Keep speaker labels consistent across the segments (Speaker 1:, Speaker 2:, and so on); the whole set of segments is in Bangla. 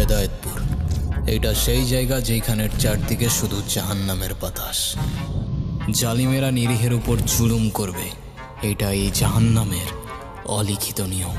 Speaker 1: হেদায়েতপুর। এটা সেই জায়গা যেখানের চারদিকে শুধু জাহান্নামের বাতাস। জালিমেরা নিরীহের উপর জুলুম করবে, এটা এই জাহান্নামের অলিখিত নিয়ম।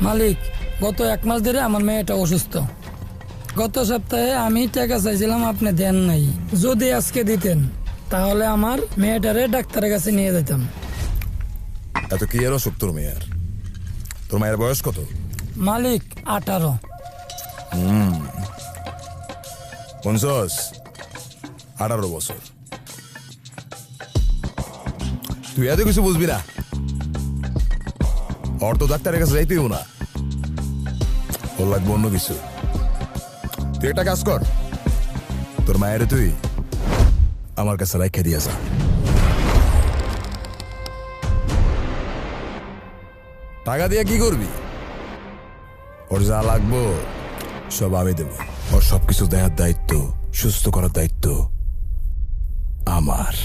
Speaker 2: মালিক, গত 1 মাস ধরে আমার মেয়েটা অসুস্থ। গত সপ্তাহে আমি টাকা চাইছিলাম, আপনি দেন নাই। যদি আজকে দিতেন তাহলে আমার মেয়েটারে ডাক্তারের কাছে নিয়ে যেতাম।
Speaker 3: এত কি এর অসুখ তোর মেয়ের? তোর মায়ের বয়স কত?
Speaker 2: মালিক 18।
Speaker 3: পঞ্চাশ 18 বছর। তুই এত কিছু বুঝবি না। ওর তো ডাক্তারের কাছে যাইতেও না, ওর লাগবে অন্য কিছু। তুই একটা কাজ কর, তোর মায়ের তুই আমার কাছে রাইখে দিয়ে যা। টাকা দিয়ে কি করবি? ওর যা লাগবো সব আমি দেবো। ওর সবকিছু দেওয়ার দায়িত্ব, সুস্থ করার দায়িত্ব আমার।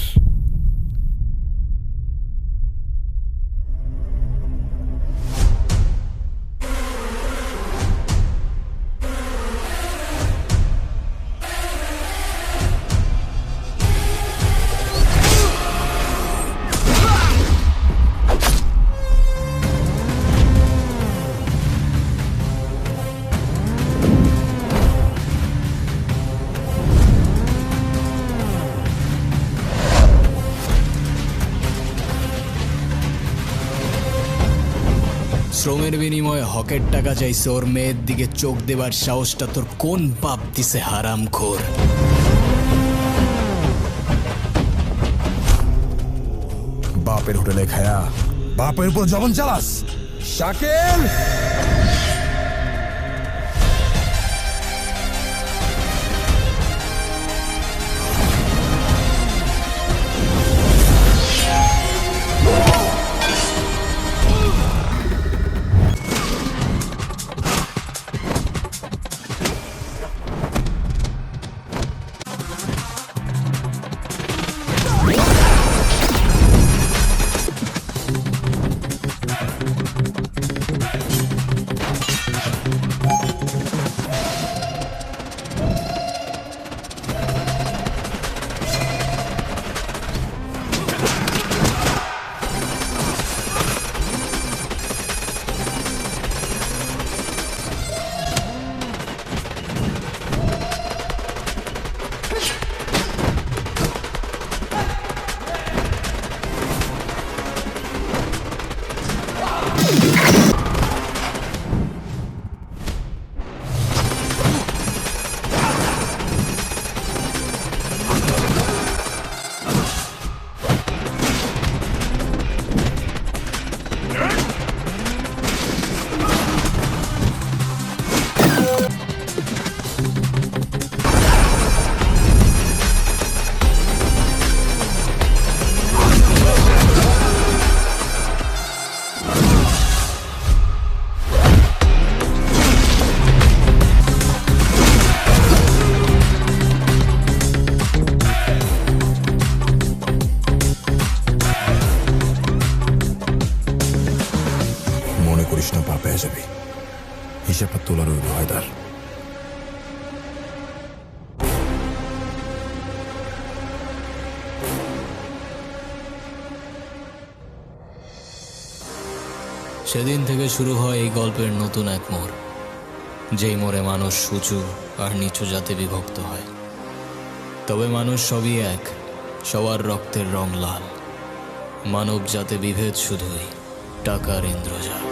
Speaker 1: শ্রমের বিনিময়ে হকের টাকা চাইছে, ওর মেয়ের দিকে চোখ দেবার সাহসটা তোর কোন বাপ দিছে হারামখোর?
Speaker 3: বাপের হোটেলে খায়া বাপের উপর জবন চালাস শাকিল। হিসাবটা তোলার ওই হায়দার।
Speaker 1: সেদিন থেকে শুরু হয় এই গল্পের নতুন এক মোড়, যেই মোড়ে মানুষ উঁচু আর নিচু জাতে বিভক্ত হয়। তবে মানুষ সবই এক, সবার রক্তের রং লাল। মানব জাতে বিভেদ শুধুই টাকার ইন্দ্রজাল।